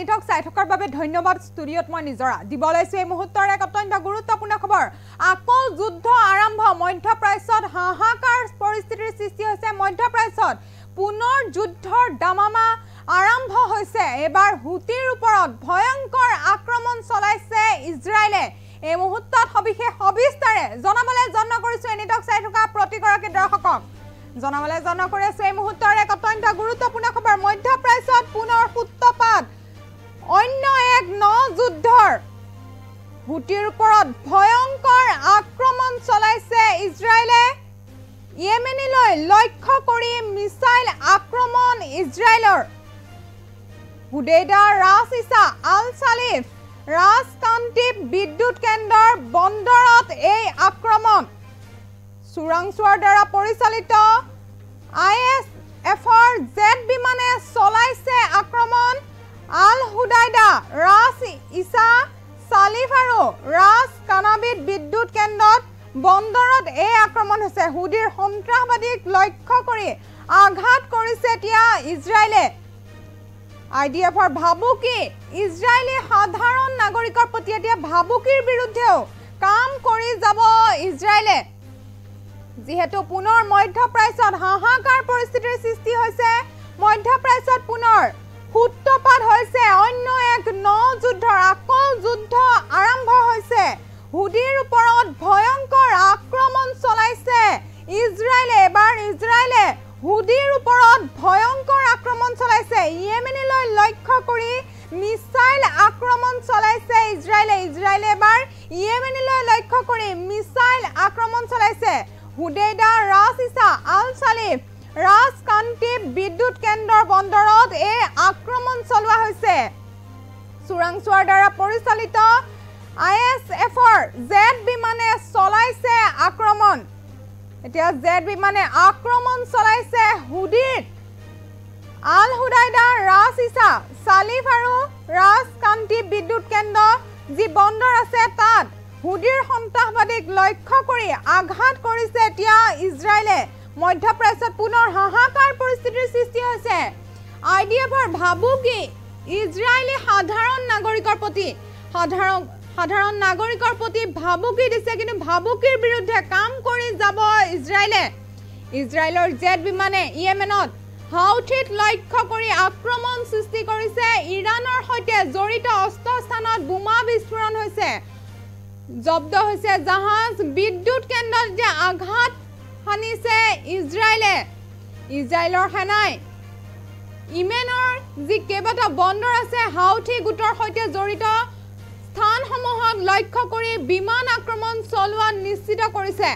এনিটক চাই থকাৰ বাবে ধন্যবাদ ষ্টুডিঅ'ত মই নিজৰা দিবলৈছো এই মুহূৰ্তৰ এক অত্যন্ত গুৰুত্বপূৰ্ণ খবৰ আকৌ যুদ্ধ আৰম্ভ মধ্যপ্ৰাচ্যত হাহাকাৰ পৰিস্থিতিৰ সৃষ্টি হৈছে মধ্যপ্ৰাচ্যত পুনৰ যুদ্ধৰ দামামা আৰম্ভ হৈছে এবাৰ হুতিৰ ওপৰত ভয়ংকৰ আক্ৰমণ চলাইছে ইজৰাইলে এই মুহূৰ্তত সবিশেষ সবিস্তাৰে জনাবলৈ যত্ন কৰিছো এনিটক চাই থকা প্ৰতিগৰাকী দৰ্শকক জনাবলৈ যত্ন কৰিছো এই মুহূৰ্তৰ এক অত্যন্ত গুৰুত্বপূৰ্ণ খবৰ মধ্যপ্ৰাচ্যত পুনৰ সূত্ৰপাত অন্য এক যুদ্ধৰ হুতিৰ ওপৰত ভয়ংকৰ আক্ৰমণ চলাইছে ইজৰাইলে ইয়েমেনলৈ লক্ষ্য কৰি মিসাইল আক্ৰমণ ইজৰাইলৰ হুদেইদা ৰাছ ইছা আল সালিফ ৰাজকান্তিপ বিদ্যুৎ কেন্দ্ৰৰ বন্দৰত এই আক্ৰমণ চোৰাংচোৱাৰ দ্বাৰা পৰিচালিত ISFৰ জেট বিমানে চলাইছে আক্ৰমণ আল হুদাইদা ৰাছ ইছা সালিফ আৰু ৰাজ কানাবিত বিদ্যুৎ কেন্দ্ৰত বন্দৰত এই আক্ৰমণ হৈছে হুদিৰ সন্ত্ৰাসবাদীক লক্ষ্য কৰি আঘাত কৰিছে এতিয়া ইজৰাইলে IDFৰ ভাবুকি ইজৰাইলী সাধাৰণ নাগৰিকৰ প্ৰতি এতিয়া ভাবুকিৰ বিৰুদ্ধেও কাম কৰি যাব ইজৰাইলে যেহেতু পুনৰ মধ্যপ্ৰাচ্যত হাহাকাৰ পৰিস্থিতিৰ সৃষ্টি হৈছে মধ্যপ্ৰাচ্যত পুনৰ সূত্ৰপাত হৈছে অন্য এক যুদ্ধৰ আকৌ যুদ্ধ আৰম্ভ হৈছে হুদিৰ ওপৰত ভয়ংকৰ আক্ৰমণ চলাইছে ইজৰাইলে এবাৰ ইজৰাইলে হুদিৰ ওপৰত ভয়ংকৰ আক্ৰমণ চলাইছে ইয়েমেনলৈ লক্ষ্য কৰি মিসাইল আক্ৰমণ চলাইছে ইজৰাইলে এবাৰ ইয়েমেনলৈ লক্ষ্য কৰি মিসাইল আক্ৰমণ চলাইছে হুদেইদা ৰাছ ইছা আল সালিফ ৰাজকান্তিপ বিদ্যুৎ কেন্দ্ৰৰ বন্দৰত এই আক্ৰমণ চলোৱা হৈছে চোৰাংচোৱাৰ দ্বাৰা পৰিচালিত ISFৰ জেট বিমানে চলাইছে আক্ৰমণ এতিয়া জেট বিমানে আক্ৰমণ চলাইছে হুদিৰ আল হুদাইদা ৰাছ ইছা সালিফ আৰু ৰাজকান্তিপ বিদ্যুৎ কেন্দ্ৰ যি বন্দৰ আছে তাত হুদিৰ সন্ত্ৰাসবাদীক লক্ষ্য কৰি আঘাত কৰিছে এতিয়া ইজৰাইলে মধ্যপ্ৰাচ্যত পুনৰ হাহাকাৰ পৰিস্থিতিৰ সৃষ্টি হৈছে IDFৰ ভাবুকি ইজৰাইলী সাধাৰণ নাগৰিকৰ প্ৰতি ভাবুকি দিছে কিন্তু ভাবুকিৰ বিৰুদ্ধে কাম কৰি যাব ইজৰাইলৰ জেট বিমানে ইয়েমেনত হাউথিত লক্ষ্য কৰি আক্ৰমণ সৃষ্টি কৰিছে ইৰানৰ সৈতে জড়িত অস্ত্ৰস্থানত বোমা বিস্ফোৰণ হৈছে জব্দ হৈছে জাহাজ বিদ্যুৎ কেন্দ্ৰত যে আঘাত হানিছে ইজৰাইলৰ সেনাই ইয়েমেনৰ যি কেইবাটা বন্দৰ আছে হাউথি গোটৰ সৈতে জড়িত স্থানসমূহক লক্ষ্য কৰি বিমান আক্ৰমণ চলোৱা নিশ্চিত কৰিছে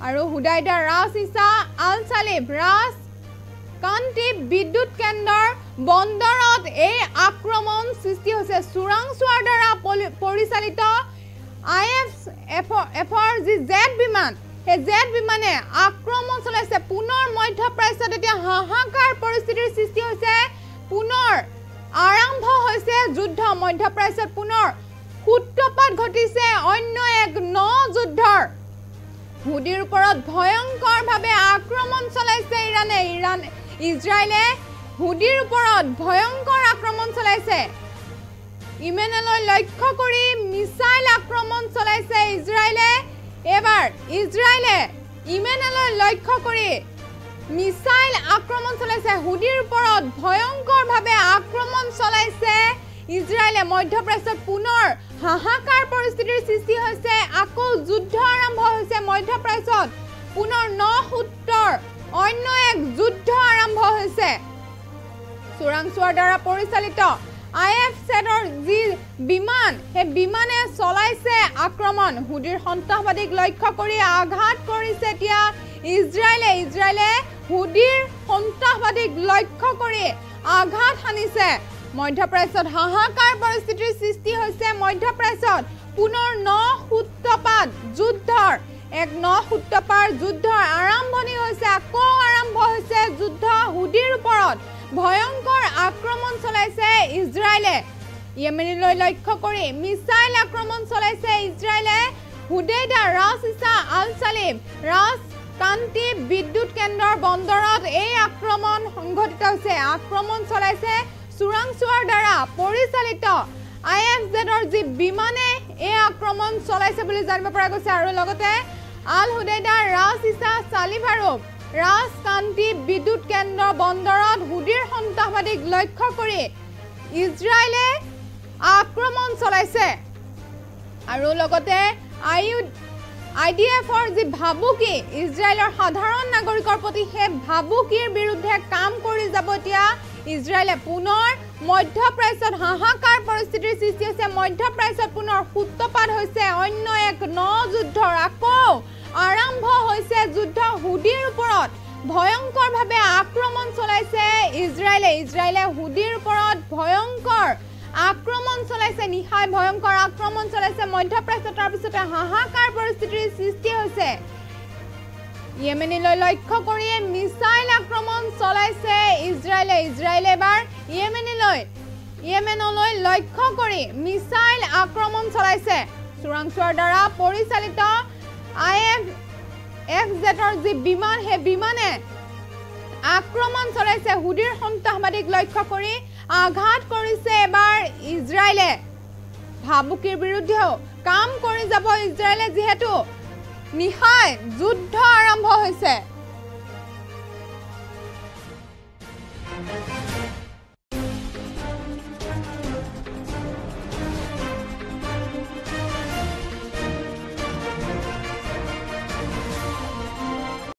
আৰু হুদাইদা ৰাছ ইছা আল সালিফ ৰাজকান্তিপ বিদ্যুৎ কেন্দ্ৰৰ বন্দৰত এই আক্ৰমণ সৃষ্টি হৈছে চোৰাংচোৱাৰ দ্বাৰা পৰিচালিত ISFৰ যি জেট বিমান সেই জেট বিমানে আক্ৰমণ চলাইছে পুনৰ মধ্যপ্ৰাচ্যত এতিয়া হাহাকাৰ পৰিস্থিতিৰ সৃষ্টি হৈছে পুনৰ আৰম্ভ হৈছে যুদ্ধ মধ্যপ্ৰাচ্যত পুনৰ সূত্ৰপাত ঘটিছে অন্য এক যুদ্ধৰ হুদিৰ ওপৰত ভয়ংকৰভাৱে আক্ৰমণ চলাইছে ইজৰাইলে হুদিৰ ওপৰত ভয়ংকৰ আক্ৰমণ চলাইছে ইয়েমেনলৈ লক্ষ্য কৰি মিসাইল আক্ৰমণ চলাইছে ইজৰাইলে এবাৰ ইজৰাইলে ইয়েমেনলৈ লক্ষ্য কৰি মিসাইল আক্ৰমণ চলাইছে হুদিৰ ওপৰত ভয়ংকৰভাৱে আক্ৰমণ চলাইছে ইজৰাইলে মধ্যপ্ৰাচ্যত পুনৰ হাহাকাৰ পৰিস্থিতিৰ সৃষ্টি হৈছে আকৌ যুদ্ধ আৰম্ভ হৈছে মধ্যপ্ৰাচ্যত পুনৰ সূত্ৰৰ অন্য এক যুদ্ধ আৰম্ভ হৈছে চোৰাংচোৱাৰ দ্বাৰা পৰিচালিত IFৰ যি বিমান সেই বিমানে চলাইছে আক্ৰমণ হুদিৰ সন্ত্ৰাসবাদীক লক্ষ্য কৰি আঘাত কৰিছে এতিয়া ইজৰাইলে হুদিৰ সন্ত্ৰাসবাদীক লক্ষ্য কৰি আঘাত হানিছে মধ্যপ্ৰাচ্যত হাহাকাৰ পৰিস্থিতিৰ সৃষ্টি হৈছে মধ্যপ্ৰাচ্যত পুনৰ সূত্ৰপাত যুদ্ধৰ এক সূত্ৰপাত যুদ্ধৰ আৰম্ভণি হৈছে আকৌ আৰম্ভ হৈছে যুদ্ধ হুদিৰ ওপৰত ভয়ংকৰ আক্ৰমণ চলাইছে ইজৰাইলে ইয়েমেনলৈ লক্ষ্য কৰি মিসাইল আক্ৰমণ চলাইছে ইজৰাইলে হুদেইদা ৰাছ ইছা আল সালিফ ৰাজকান্তিপ বিদ্যুৎ কেন্দ্ৰৰ বন্দৰত এই আক্ৰমণ সংঘটিত হৈছে আক্ৰমণ চলাইছে চোৰাংচোৱাৰ দ্বাৰা পৰিচালিত IFZৰ যি বিমানে এই আক্ৰমণ চলাইছে বুলি জানিব পৰা গৈছে আৰু লগতে আল হুদাইদা ৰাছ ইছা সালিভাৰো ৰাজকান্তি বিদ্যুৎ কেন্দ্ৰ বন্দৰত হুদিৰ সন্ত্ৰাসবাদীক লক্ষ্য কৰি ইজৰাইলে আক্ৰমণ চলাইছে আৰু লগতে IDFৰ যি ভাবুকি ইজৰাইলৰ সাধাৰণ নাগৰিকৰ প্ৰতি সেই ভাবুকিৰ বিৰুদ্ধে কাম কৰি যাব এতিয়া ইজৰাইলে পুনৰ মধ্যপ্ৰাচ্যত হাহাকাৰ পৰিস্থিতিৰ সৃষ্টি হৈছে মধ্যপ্ৰাচ্যত পুনৰ সূত্ৰপাত হৈছে অন্য এক যুদ্ধৰ আকৌ আৰম্ভ হৈছে যুদ্ধ হুদিৰ ওপৰত ভয়ংকৰভাৱে আক্ৰমণ চলাইছে ইজৰাইলে হুদিৰ ওপৰত ভয়ংকৰ আক্ৰমণ চলাইছে নিহাই ভয়ংকৰ আক্ৰমণ চলাইছে মধ্যপ্ৰাচ্যত তাৰ পিছতে হাহাকাৰ পৰিস্থিতিৰ সৃষ্টি হৈছে ইয়েমেনলৈ লক্ষ্য কৰি মিসাইল আক্ৰমণ চলাইছে ইজৰাইলে এবাৰ ইয়েমেনলৈ লক্ষ্য কৰি মিসাইল আক্ৰমণ চলাইছে চোৰাংচোৱাৰ দ্বাৰা পৰিচালিত IFZৰ যি বিমান হে বিমানে আক্ৰমণ চলাইছে হুদিৰ সন্ত্ৰাসবাদীক লক্ষ্য কৰি আঘাত কৰিছে এবাৰ ইজৰাইলে ভাবুকিৰ বিৰুদ্ধেও কাম কৰি যাব ইজৰাইলে যেহেতু নিহাই যুদ্ধ আৰম্ভ হৈছে